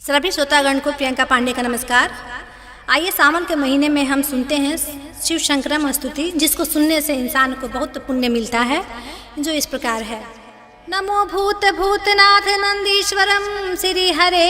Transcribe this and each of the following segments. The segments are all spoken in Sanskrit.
सभी श्रोतागण को प्रियंका पांडे का नमस्कार। आइए सावन के महीने में हम सुनते हैं शिव शंकरम स्तुति, जिसको सुनने से इंसान को बहुत पुण्य मिलता है, जो इस प्रकार है। नमो भूत भूतनाथ नंदीश्वरम श्री हरे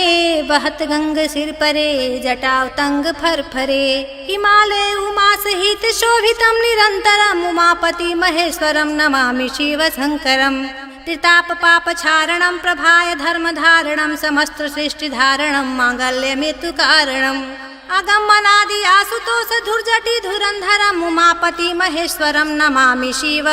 बहत गंग सिर परे जटाव तंग फर फरे हिमालय उमा सहित शोभितम निरंतरम उमापति महेश्वरम नमामि शिव शंकरम त्रिताप पाप क्षारणम प्रभाय धर्म धारणम समस्त सृष्टि धारणम मांगल्य मृत्यु कारणम अगमनादि आसुतोष धुर्जटि धुरंधरम उमापति महेश्वरम नमामि शिव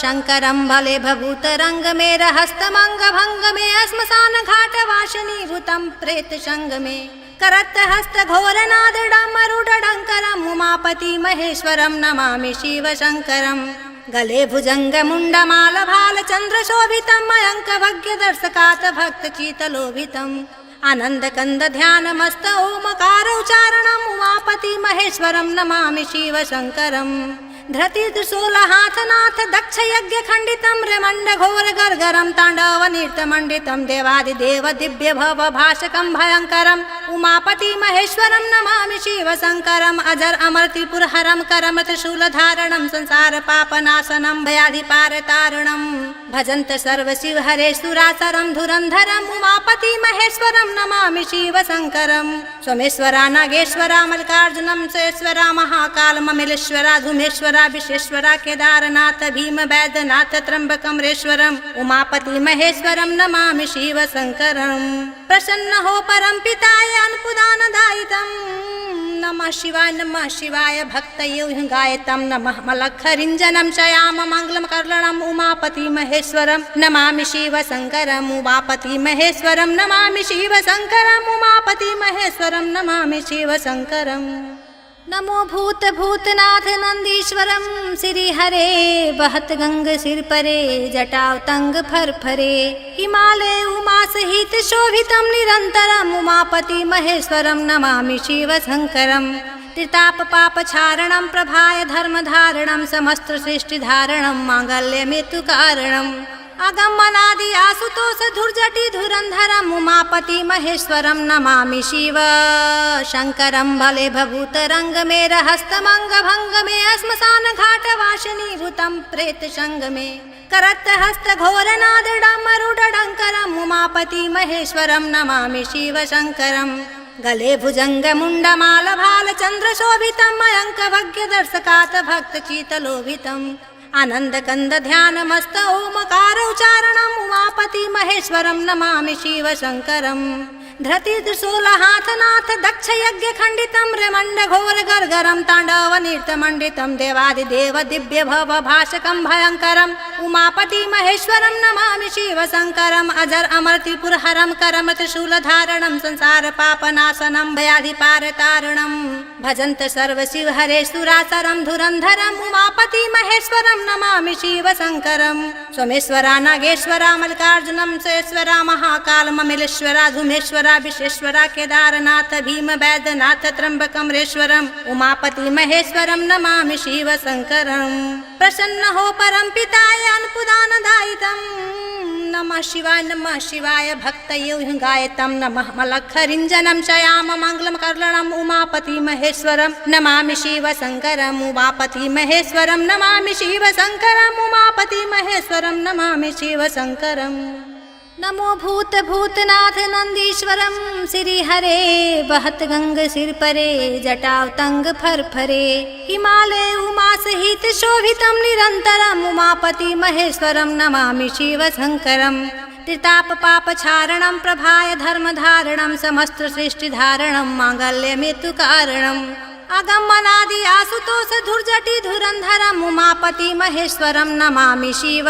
शंकरम भले भभूत रंग में रहस्तमंग भंग में श्मशान घाट वासनी भूतम प्रेत संग में करत हस्त घोर नाद डमरुड डंकरम उमापति महेश्वरम नमामि शिव शंकरम गले भुजंग मुंड माल भाल चंद्र शोभितम मयंक भग्य दर्शकात भक्त चीतलोभितम आनंद कंद ध्यान मस्त ओमकार उच्चारणम उमापति महेश्वरम नमामि शिव शंकरम धृति त्रिशूल हाथ नाथ दक्ष यज्ञ खंडितम रेमंड घोर गर्गरम तांडव नृत्य मंडितम देवादि देव दिव्य भव भाषकम भयंकरम उमापति महेश्वरम नमामि शिव शंकरम अजर अमर त्रिपुर हरम करम त्रिशूल धारणम संसार पाप नाशनम भयाधि पार तारणम भजंत सर्व शिव हरे सुरासरम धुरंधरम उमापति महेश्वरम नमामि शिव शंकरम सोमेश्वरा नागेश्वरा मल्लिकार्जुनम सेश्वरा महाकाल ममिलेश्वरा धूमेश्वरा विश्वेश्वरा केदारनाथ भीम वैद्यनाथ त्र्यंबकमरेश्वरम उमापति महेश्वरम नमामि शिव शंकरम प्रसन्न हो परम पिताय अनुपुदान दायितम नमः शिवाय भक्तये गायतम नमः मलखरिंजनम शयाम मंगलम कर्णम उमापति महेश्वरम नमामि शिव शंकरम उमापति महेश्वरम नमामि शिव शंकरम उमापति महेश्वरम नमामि शिव शंकरम नमो भूत भूतनाथ नंदीश्वरम श्री हरे बहत गंग सिर परे जटाव तंग फर फरे हिमालय उमा सहित शोभितम निरंतरम उमापति महेश्वरम नमामि शिव शंकरम त्रिताप पाप क्षारणम प्रभाय धर्म धारणम समस्त सृष्टि धारणम मांगल्य मृत्यु कारणम अगमनादि आसुतोष धुर्जटि धुरंधरम उमापति महेश्वरम नमामि शिव शंकरम भले भभूत रंग में रहस्तमंग भंग में श्मशान घाट वासनी भूतम प्रेत संग में करत हस्त घोर नाद डमरुड डंकरम उमापति महेश्वरम नमामि शिव शंकरम गले भुजंग मुंड माल भाल चंद्र शोभितम मयंक भग्य दर्शकात भक्त चीतलोभितम आनंद कंद ध्यान मस्त ओमकार उच्चारणम उमापति महेश्वरम नमामि शिव शंकरम धृति त्रिशूल हाथ नाथ दक्ष यज्ञ खंडितम रेमंड घोर गर्गरम तांडव नृत्य मंडितम देवादि देव दिव्य भव भाषकम भयंकरम उमापति महेश्वरम नमामि शिव शंकरम अजर अमर त्रिपुर हरम करम त्रिशूल धारणम संसार पाप नाशनम भयाधि पार तारणम भजंत सर्व शिव हरे सुरासरम धुरंधरम उमापति महेश्वरम नमामि शिव शंकरम सोमेश्वरा नागेश्वरा मल्लिकार्जुनम सेश्वरा महाकाल ममिलेश्वरा धूमेश्वरा विश्वेश्वरा केदारनाथ भीम वैद्यनाथ त्र्यंबकमरेश्वरम उमापति महेश्वरम नमामि शिव शंकरम प्रसन्न हो परम पिताय अनुपुदान दायितम नमः शिवाय भक्तये गायतम नमः मलखरिंजनम शयाम मंगलम कर्णम उमापति महेश्वरम नमामि शिव शंकरम उमापति महेश्वरम नमामि शिव शंकरम उमापति महेश्वरम नमामि शिव शंकरम नमो भूत भूतनाथ नंदीश्वरम श्री हरे बहत गंग सिर परे जटाव तंग फर फरे हिमालय उमा सहित शोभितम निरंतरम उमापति महेश्वरम नमामि शिव शंकरम त्रिताप पाप क्षारणम प्रभाय धर्म धारणम समस्त सृष्टि धारणम मांगल्य मृत्यु कारणम अगमनादि आसुतोष धुर्जटि धुरंधरम उमापति महेश्वरम नमामि शिव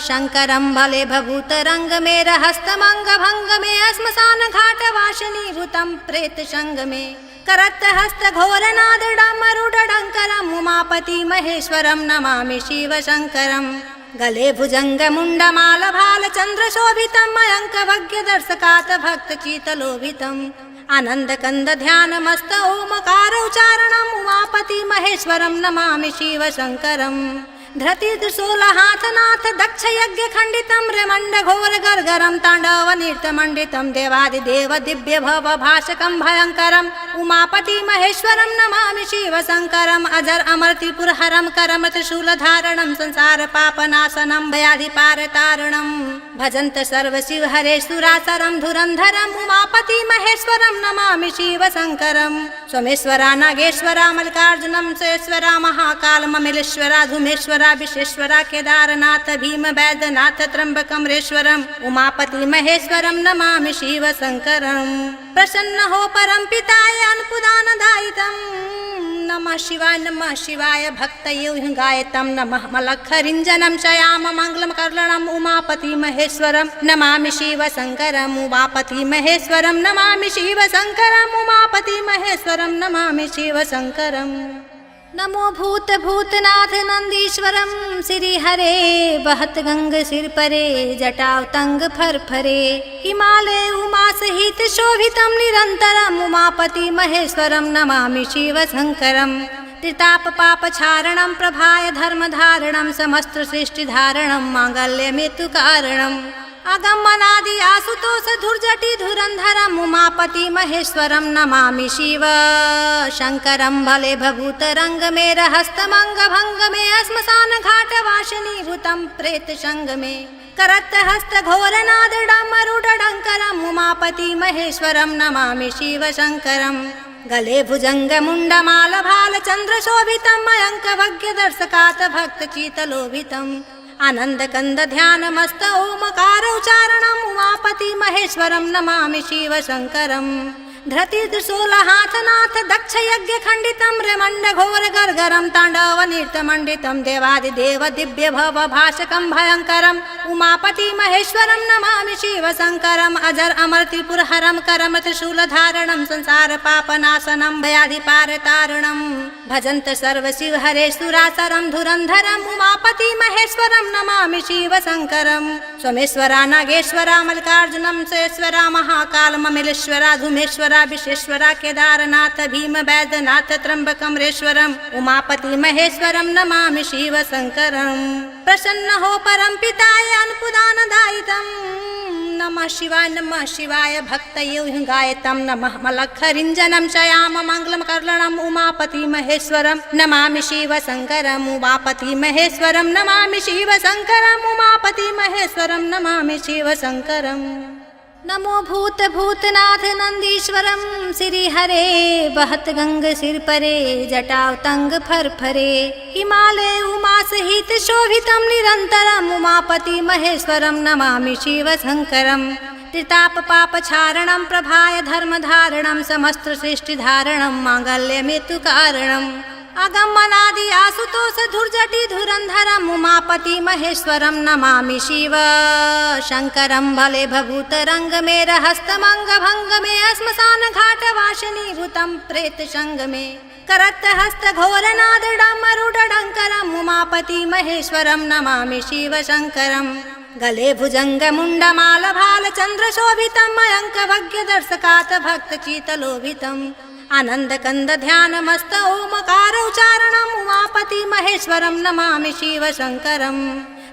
शंकरम भले भभूत रंग में रहस्तमंग भंग में श्मशान घाट वासनी भूतम प्रेत संग में करत हस्त घोर नाद डमरुड डंकरम उमापति महेश्वरम नमामि शिव शंकरम गले भुजंग मुंड माल भाल चंद्र शोभितम मयंक भग्य दर्शकात भक्त चीतलोभितम आनंद कंद ध्यान मस्त ओमकार उच्चारणम उमापति महेश्वरम नमामि शिव शंकरम धृति त्रिशूलहाथनाथ दक्ष यज्ञ खंडितं रेमंड घोर गर्गरं तांडव नृत्य मंडितं देवादिदेव दिव्य भव भाषकं भयंकरम् उमापति महेश्वरं नमामि शिव शंकरम् अजर अमर त्रिपुर हरं करम त्रिशूलधारणं संसार पापनाशनं भयाधिपारतारणं भजन्त सर्व शिव हरे सुरासरं धुरंधरम् उमापति महेश्वरं नमामि शिव शंकरम् सोमेश्वरा नागेश्वरा मल्लिकार्जुनं सेश्वरा महाकाल ममिलेश्वरा धूमेश्वरा विश्वेश्वरा केदारनाथ भीम वैद्यनाथ त्र्यंबकमरेश्वरम् उमापति महेश्वरं नमामि शिव शंकरम् प्रसन्न हो परम पिताय अनुपुदानदायितं नमः शिवाय भक्तये गायतं नमः मलखरिञ्जनं शयाम मंगलम कर्णम उमापति महेश्वरं नमामि शिव शंकरम् उमापति महेश्वरं नमामि शिव शंकरम् उमापति महेश्वरं नमामि शिव शंकरम् नमो भूत भूतनाथ नंदीश्वरम श्री हरे बहत गंग सिर परे जटाव तंग फर फरे हिमालय उमा सहित शोभितं निरंतरम उमापति महेश्वरम नमामि शिव शंकरम त्रिताप पाप क्षारणं प्रभाय धर्म धारणं समस्त सृष्टि धारणं मांगल्य मृत्यु कारणम् अगमनादि आसुतोष धुर्जटि धुरंधरम् उमापति महेश्वरं नमामि शिव शंकरं भले भभूत रंग में रहस्तमंग भंग में श्मशान घाट वासिनी भूतं प्रेत संग में करत हस्त घोर नाद डमरुड डंकरम् उमापति महेश्वरं नमामि शिव शंकरम् गले भुजंग मुंड माल भाल चंद्र शोभितं मयंक भग्य दर्शकात भक्त चीतलोभितम् आनंद कंद ध्यान मस्त ओमकार उच्चारणम् उमापति महेश्वरं नमामि शिव शंकरम् धृति त्रिशूलहाथनाथ दक्ष यज्ञ खंडितं रेमंड घोर गर्गरं तांडव नृत्य मंडितं देवादिदेव दिव्य भव भाषकं भयंकरम् उमापति महेश्वरं नमामि शिव शंकरम् अजर अमर त्रिपुर हरं करम त्रिशूलधारणं संसार पापनाशनं भयाधिपारतारणं भजन्त सर्व शिव हरे सुरासरं धुरंधरम् उमापति महेश्वरं नमामि शिव शंकरम् सोमेश्वरा नागेश्वरा मल्लिकार्जुनं सेश्वरा महाकाल ममिलेश्वरा धूमेश्वरा विश्वेश्वरा केदारनाथ भीम वैद्यनाथ त्र्यंबकमरेश्वरम् उमापति महेश्वरं नमामि शिव शंकरम् प्रसन्न हो परम पिताय अनुपुदानदायितं नमः शिवाय भक्तये गायतं नमः मलखरिञ्जनं शयाम मंगलम कर्णम उमापति महेश्वरं नमामि शिव शंकरम् उमापति महेश्वरं नमामि शिव शंकरम् उमापति महेश्वरं नमामि शिव शंकरम् नमो भूत भूतनाथ नंदीश्वरम श्री हरे बहत गंग सिर परे जटाव तंग फर फरे हिमालय उमा सहित शोभितं निरंतरम् उमापति महेश्वरं नमामि शिव शंकरम् त्रिताप पाप क्षारणं प्रभाय धर्म धारणं समस्त सृष्टि धारणं मांगल्य मृत्यु कारणम् अगमनादि आसुतोष धुर्जटि धुरंधरम् उमापति महेश्वरं नमामि शिव शंकरं भले भभूत रंग में रहस्तमंग भंग में श्मशान घाट वासिनी भूतं प्रेत संग में करत हस्त घोर नाद डमरुड डंकरम् उमापति महेश्वरं नमामि शिव शंकरम् गले भुजंग मुंड माल भाल चंद्र शोभितं मयंक भग्य दर्शकात भक्त चीतलोभितम् आनंद कंद ध्यान मस्त ओमकार उच्चारणम् उमापति महेश्वरं नमामि शिव शंकरम्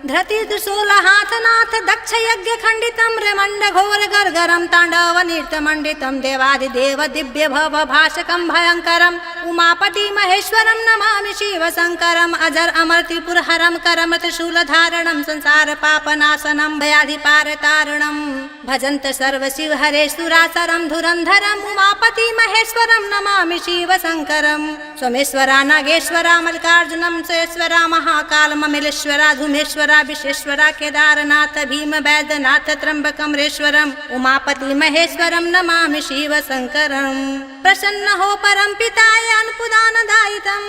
धृति त्रिशूलहाथनाथ दक्ष यज्ञ खंडितं रेमंड घोर गर्गरं तांडव नृत्य मंडितं देवादिदेव दिव्य भव भाषकं भयंकरम् उमापति महेश्वरं नमामि शिव शंकरम् अजर अमर त्रिपुर हरं करम त्रिशूलधारणं संसार पापनाशनं भयाधिपारतारणं भजन्त सर्व शिव हरे सुरासरं धुरंधरम् उमापति महेश्वरं नमामि शिव शंकरम् सोमेश्वरा नागेश्वरा मल्लिकार्जुनं सेश्वरा महाकाल ममिलेश्वरा धूमेश्वरा विश्वेश्वरा केदारनाथ भीम वैद्यनाथ त्र्यंबकमरेश्वरम् उमापति महेश्वरं नमामि शिव शंकरम् प्रसन्न हो परम पिताय अनुपुदानदायितं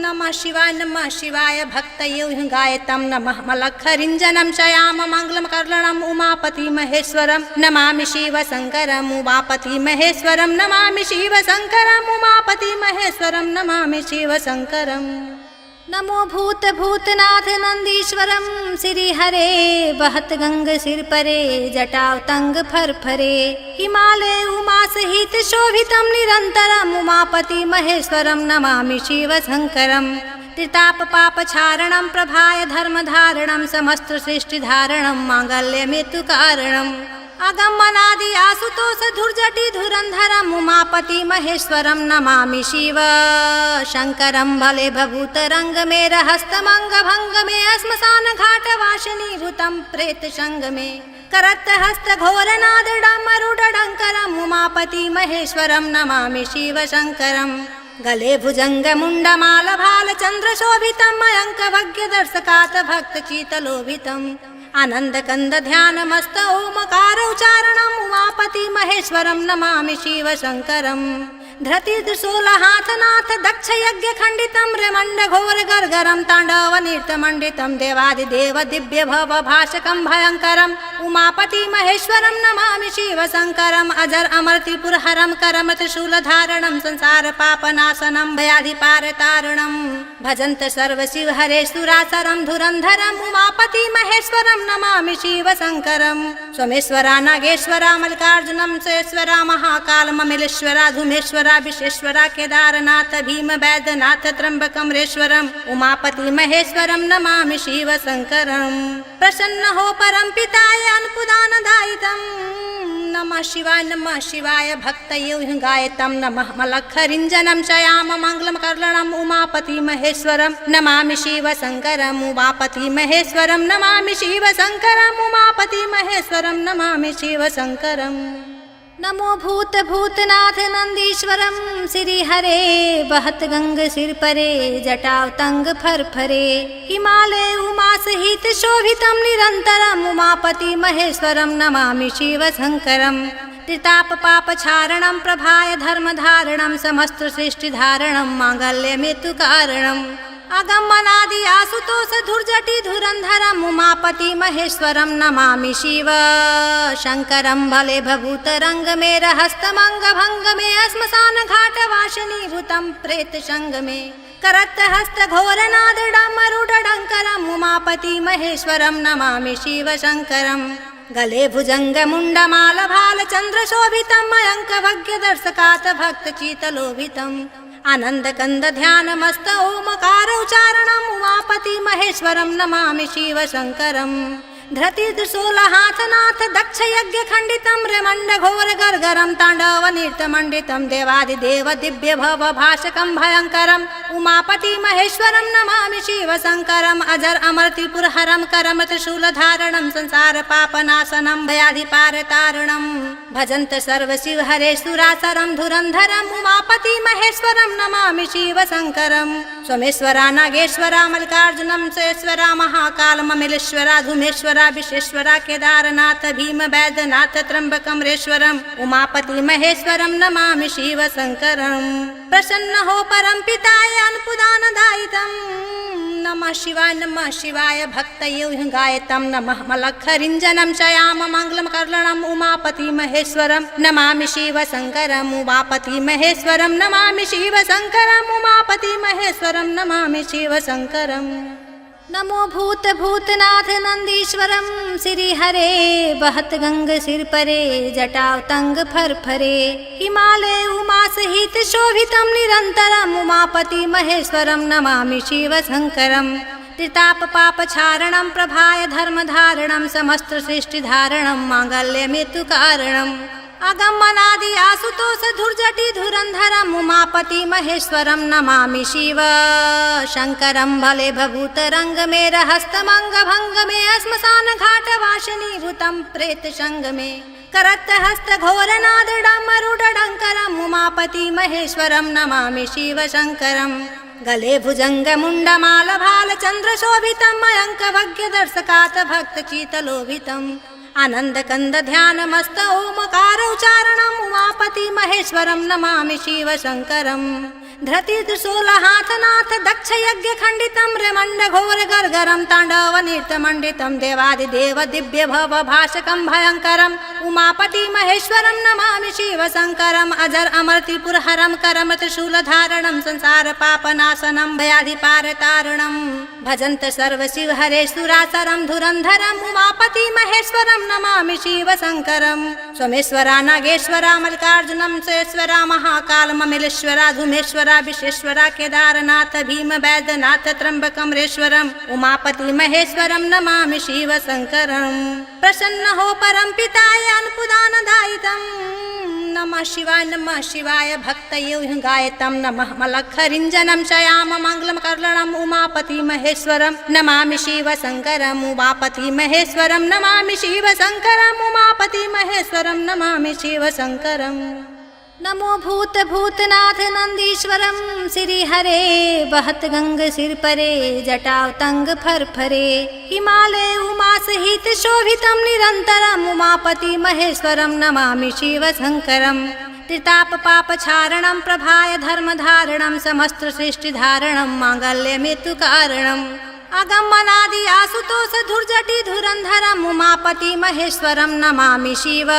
नमः शिवाय भक्तये गायतं नमः मलखरिञ्जनं शयाम मंगलम कर्णम उमापति महेश्वरं नमामि शिव शंकरम् उमापति महेश्वरं नमामि शिव शंकरम् उमापति महेश्वरं नमामि शिव शंकरम् नमो भूत भूतनाथ नंदीश्वरम श्री हरे बहत गंग सिर परे जटाव तंग फर फरे हिमालय उमा सहित शोभितं निरंतरम् उमापति महेश्वरं नमामि शिव शंकरम् त्रिताप पाप क्षारणं प्रभाय धर्म धारणं समस्त सृष्टि धारणं मांगल्य मृत्यु कारणम् अगमनादि आसुतोष धुर्जटि धुरंधरम् उमापति महेश्वरं नमामि शिव शंकरं भले भभूतरंग में रहस्तमंग भंग में श्मशान घाट वासनीभूतं प्रेत संग में करत हस्त घोर नाद डमरुडंकरम् उमापति महेश्वरं नमामि शिव शंकरम् गले भुजंग मुंड माल भाल चंद्र शोभितम् मयंक भग्य दर्शकात भक्त चीतलोभितम् आनंद कंद ध्यान मस्त ओमकार उच्चारणम् उमापति महेश्वरं नमामि शिव शंकरम् धृति त्रिशूल हाथ नाथ दक्ष यज्ञ खंडितं रेमंड घोर गर्गरं तांडव नृत्य मंडितं देवादिदेव दिव्य भव भाषकं भयंकरम् उमापति महेश्वरं नमामि शिव शंकरम् अजर अमर त्रिपुर हरं करम त्रिशूल धारणं संसार पापनाशनं भयाधिपार तारणम् भजन्त सर्व शिव हरे सुरासरं धुरंधरम् उमापति महेश्वरं नमामि शिव शंकरम् सोमेश्वरा नागेश्वरा मल्लिकार्जुनं सुरेश्वरा महाकाल ममिलेश्वरा धूमेश्वरा विश्वेश्वरा केदारनाथ भीम वैद्यनाथ त्र्यंबकमरेश्वरम् उमापति महेश्वरं नमामि शिव शंकरम् प्रसन्न हो परम पिताय अनुपुदानदायितं नमः शिवाय भक्तये गायतं नमः मलखरिञ्जनं शयाम मंगलम कर्लणम् उमापति महेश्वरं नमामि शिव शंकरम् उमापति महेश्वरं नमामि शिव शंकरम् उमापति महेश्वरं नमामि शिव शंकरम् नमो भूत भूतनाथ नंदीश्वरम श्री हरे बहत गंग सिर परे जटावतंग फर फरे हिमालय उमा सहित शोभितं निरंतरम् उमापति महेश्वरं नमामि शिव शंकरम् त्रिताप पाप क्षारणं प्रभाय धर्म धारणं समस्त सृष्टि धारणं मांगल्य मृत्यु कारणम् अगमनादि आसुतोष धुर्जटि धुरंधरम् उमापति महेश्वरं नमामि शिव शंकरं भले भभूतरंग में रहस्तमंग भंग में श्मशान घाट वासनीभूतं प्रेत संग में करत हस्त घोर नाद डमरुडंकरम् उमापति महेश्वरं नमामि शिव शंकरम् गले भुजंग मुंड माल भाल चंद्र शोभितं मयंक भग्य दर्शकात भक्त चीतलोभितम् आनंद कंद ध्यान मस्त ओमकार उच्चारणम् उमापति महेश्वरं नमामि शिव शंकरम् धृति त्रिशूल हाथ नाथ दक्ष यज्ञ खंडितं रेमंड घोर गर्गरं तांडव नृत्य मंडितं देवादिदेव दिव्य भव भाषकं भयंकरम् उमापति महेश्वरं नमामि शिव शंकरम् अजर अमर त्रिपुर हरं करम त्रिशूल धारणं संसार पापनाशनं भयाधिपार तारणम् भजन्त सर्व शिव हरे सुरासरं धुरंधरम् उमापति महेश्वरं नमामि शिव शंकरम् सोमेश्वरा नागेश्वरा मल्लिकार्जुनं सुरेश्वरा महाकाल ममिलेश्वरा धूमेश्वरा विश्वेश्वरा केदारनाथ भीम वैद्यनाथ त्र्यंबकमरेश्वरम् उमापति महेश्वरं नमामि शिव शंकरम् प्रसन्न हो परम पिताय अनुपुदानदायितं नमः शिवाय भक्तये गायतं नमः मलखरिञ्जनं शयाम मंगलम कर्लणम् उमापति महेश्वरं नमामि शिव शंकरम् उमापति महेश्वरं नमामि शिव शंकरम् उमापति महेश्वरं नमामि शिव शंकरम् नमो भूत भूतनाथ नंदीश्वरम श्री हरे बहत गंग सिर परे जटावतंग फर फरे हिमालय उमा सहित शोभितं निरंतरम् उमापति महेश्वरं नमामि शिव शंकरम् त्रिताप पाप क्षारणं प्रभाय धर्म धारणं समस्त सृष्टि धारणं मांगल्य मृत्यु कारणम् अगमनादि आसुतोष धुर्जटि धुरंधरम् उमापति महेश्वरं नमामि शिव शंकरं भले भभूतरंग में रहस्तमंग भंग में श्मशान घाट वासनीभूतं प्रेत संग में करत हस्त घोर नाद डमरुडंकरम् उमापति महेश्वरं नमामि शिव शंकरम् गले भुजंग मुंड माल भाल चंद्र शोभितं मयंक भग्य दर्शकात भक्त चीतलोभितम् आनंद कंद ध्यान मस्त ओमकार उच्चारणम् उमापति महेश्वरं नमामि शिव शंकरम् धृति त्रिशूल हाथ नाथ दक्ष यज्ञ खंडितं रेमंड घोर गर्गरं तांडव नृत्य मंडितं देवादिदेव दिव्य भव भाषकं भयंकरम् उमापति महेश्वरं नमामि शिव शंकरम् अजर अमर त्रिपुर हरं करम त्रिशूल धारणं संसार पापनाशनं भयाधिपार तारणम् भजन्त सर्व शिव हरे सुरासरं धुरंधरम् उमापति महेश्वरं नमामि शिव शंकरम् सोमेश्वरा नागेश्वरा मल्लिकार्जुनं सुरेश्वरा महाकाल ममिलेश्वरा धूमेश्वरा महेश्वरा विश्वेश्वरा केदारनाथ भीम वैद्यनाथ त्र्यंबकमरेश्वरम उमापति महेश्वरम नमामि शिव शंकरम। प्रसन्न हो परम पिताय अनुपुदानदायितम नमः शिवाय भक्तये गायतम नमः मलखरिंजनम शयाम मंगलम करलणम उमापति महेश्वरम नमामि शिव शंकरम उमापति महेश्वरम नमामि शिव शंकरम उमापति महेश्वरम नमामि शिव शंकरम। नमो भूत भूतनाथ नंदीश्वरम श्री हरे बहत गंग सिर परे जटाव तंग फर फरे हिमालय उमा सहित शोभितम निरंतरम उमापति महेश्वरम नमामि शिव शंकरम। त्रिताप पाप क्षारणम प्रभाय धर्म धारणम समस्त सृष्टि धारणम मांगल्य मृत्यु कारणम अगमनादि आसुतोष धुर्जटि धुरंधरम उमापति महेश्वरम नमामि शिव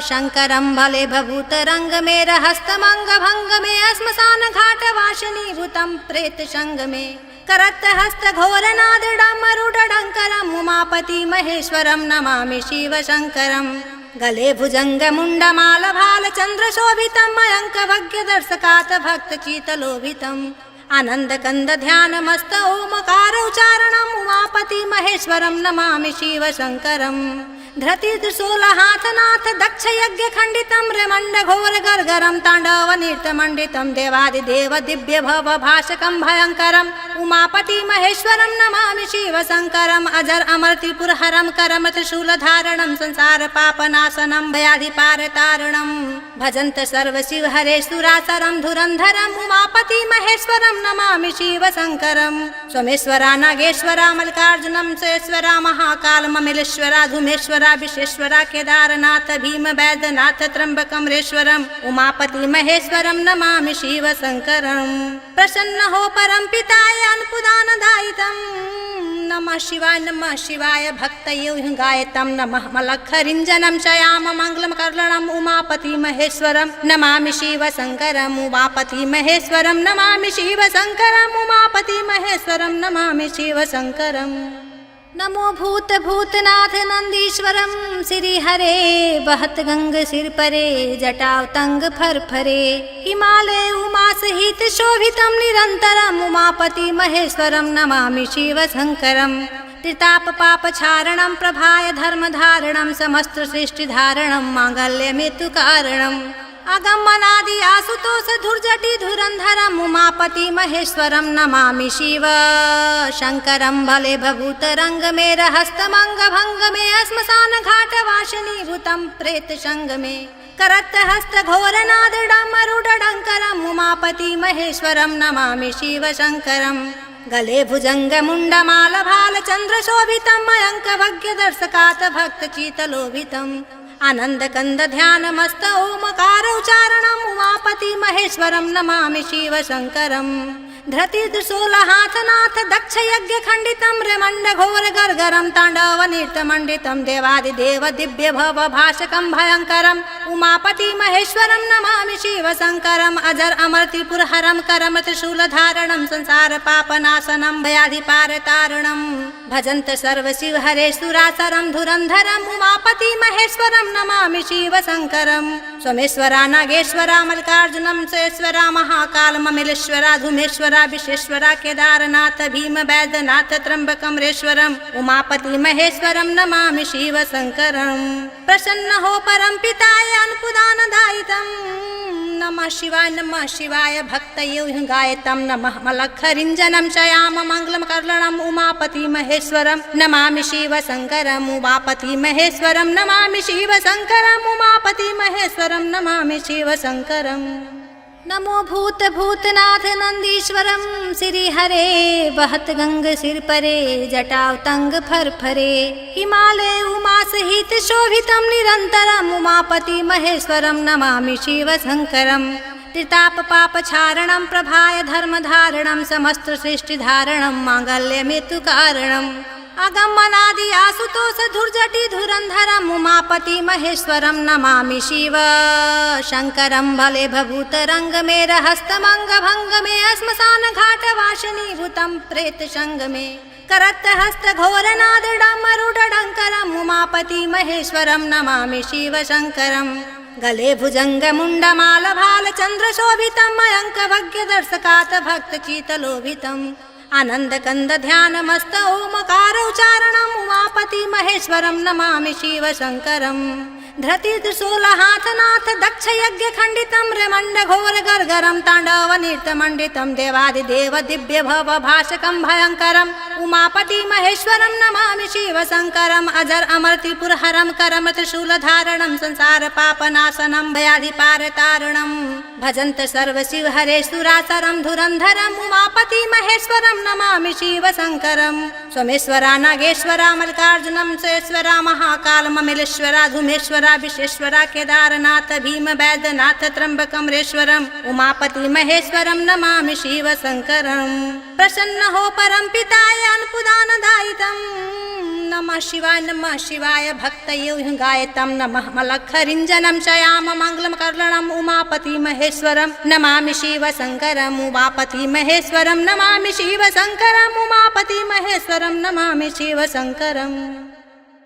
शंकरम। भले भभूत रंग में रहस्तमंग भंग में श्मशान घाट वासिनी भूतम प्रेत संग में करत हस्त घोर नाद डमरुड डंकरम उमापति महेश्वरम नमामि शिव शंकरम। गले भुजंग मुंड माल भाल चंद्र शोभितम मयंक भग्य दर्शकात भक्त चीतलोभितम आनंद कंद ध्यान मस्त ओमकार उच्चारणम उमापति महेश्वरम नमामि शिव शंकरम। धृति त्रिशूल हाथ नाथ दक्ष यज्ञ खंडितम रेमंड घोर गर्गरम तांडव नृत्य मंडितम देवादिदेव दिव्य भव भाषकम भयंकरम उमापति महेश्वरम नमामि शिव शंकरम। अजर अमर त्रिपुर हरम करम त्रिशूल धारणम संसार पापनाशनम भयाधि पार तारणम भजंत सर्व शिव हरे सुरासरम धुरंधरम उमापति महेश्वरम नमामि शिव शंकरम। सोमेश्वरा नागेश्वरा मल्लिकार्जुनम सुरेश्वरा महाकाल ममिलेश्वरा धूमेश्वरा विश्वेश्वरा केदारनाथ भीम वैद्यनाथ त्र्यंबकमरेश्वरम उमापति महेश्वरम नमामि शिव शंकरम। प्रसन्न हो परम पिताय अनुपुदानदायितम नमः शिवाय भक्तये गायतम नमः मलखरिंजनम शयाम मंगलम करलणम उमापति महेश्वरम नमामि शिव शंकरम उमापति महेश्वरम नमामि शिव शंकरम उमापति महेश्वरम नमामि शिव शंकरम। नमो भूत भूतनाथ नंदीश्वरम श्री हरे बहत गंग सिर परे जटाव तंग फर फरे हिमालय उमा सहित शोभितम निरंतरम उमापति महेश्वरम नमामि शिव शंकरम। त्रिताप पाप क्षारणम प्रभाय धर्म धारणम समस्त सृष्टि धारणम मांगल्य मृत्यु कारणम अगमनादि आसुतोष धुर्जटि धुरंधरम उमापति महेश्वरम नमामि शिव शंकरम। भले भभूत रंग में रहस्तमंग भंग में श्मशान घाट वासिनी भूतम प्रेत संग में करत हस्त घोर नाद डमरुड डंकरम उमापति महेश्वरम नमामि शिव शंकरम। गले भुजंग मुंड माल भाल चंद्र शोभितम मयंक भग्य दर्शकात भक्त चीतलोभितम आनंद कंद ध्यान मस्त ओमकार उच्चारणम उमापति महेश्वरम नमामि शिव शंकरम। धृति त्रिशूल हाथ नाथ दक्ष यज्ञ खंडितम रेमंड घोर गर्गरम तांडव नृत्य मंडितम देवादिदेव दिव्य भव भाषकम भयंकरम उमापति महेश्वरम नमामि शिव शंकरम। अजर अमर त्रिपुर हरम करम त्रिशूल धारणम संसार पापनाशनम भयाधि पार तारणम भजंत सर्व शिव हरे सुरासरम धुरंधरम उमापति महेश्वरम नमामि शिव शंकरम। सोमेश्वरा नागेश्वरा मल्लिकार्जुनम सुरेश्वरा महाकाल ममिलेश्वरा धूमेश्वरा विश्वेश्वरा केदारनाथ भीम वैद्यनाथ त्र्यंबकमरेश्वरम उमापति महेश्वरम नमामि शिव शंकरम। प्रसन्न हो परम पिताय अनुपुदानदायितम नमः शिवाय भक्तये गायतम नमः मलखरिंजनम शयाम मंगलम करलणम उमापति महेश्वरम नमामि शिव शंकरम उमापति महेश्वरम नमामि शिव शंकरम उमापति महेश्वरम नमामि शिव शंकरम। नमो भूत भूतनाथ नंदीश्वरम श्री हरे बहत गंग सिर परे जटाव तंग फर फरे हिमालय उमा सहित शोभितम निरंतरम उमापति महेश्वरम नमामि शिव शंकरम। त्रिताप पाप क्षारणम प्रभाय धर्म धारणम समस्त सृष्टि धारणम मांगल्य मृत्यु कारणम अगमनादि आसुतोष धुर्जटि धुरंधरम उमापति महेश्वरम नमामि शिव शंकरम। भले भभूत रंग में रहस्तमंग भंग में श्मशान घाट वासिनी भूतम प्रेत संग में करत हस्त घोर नाद डमरुड डंकरम उमापति महेश्वरम नमामि शिव शंकरम। गले भुजङ्गमुण्डमालभालचन्द्रशोभितं मयङ्कभग्यदर्शकात् भक्तचित्तलोभितम् आनन्दकन्दध्यानमस्त ओमकार उच्चारणम् उमापति महेश्वरं नमामि शिवशङ्करम् धृतित्रिशूलहाथनाथ दक्षयज्ञखण्डितं रेमण्डघोरगर्गरं ताण्डवनृत्यमण्डितं देवादिदेव दिव्यभवभाषकं भयङ्करम् उमापति महेश्वरं नमामि शिवशङ्करम् अजर अमर त्रिपुरहरं करम त्रिशूलधारणं संसारपापनाशनं भयाधिपारतारणं भजन्त सर्वशिवहरेश्वरासरं धुरन्धरम् उमापति महेश्वरं नमामि शिवशङ्करम् सोमेश्वरा नागेश्वरा मल्लिकार्जुनं सुरेश्वरा महाकालममिलेश्वरा धूमेश्वरा विश्वेश्वरा केदारनाथ भीम वैद्यनाथ त्र्यम्बकमरेश्वरम् उमापति महेश्वरं नमामि शिवशङ्करम् प्रसन्न हो परम पिताय अन्नप्रदानदायितं नमः शिवाय भक्तये गायतं नमः मलखरिञ्जनं शयाम मङ्गलमकर्णम् उमापति महेश्वरं नमामि शिवशङ्करम् उमापति महेश्वरं नमामि शिवशङ्करम् उमापति महेश्वरं नमामि शिवशङ्करम्।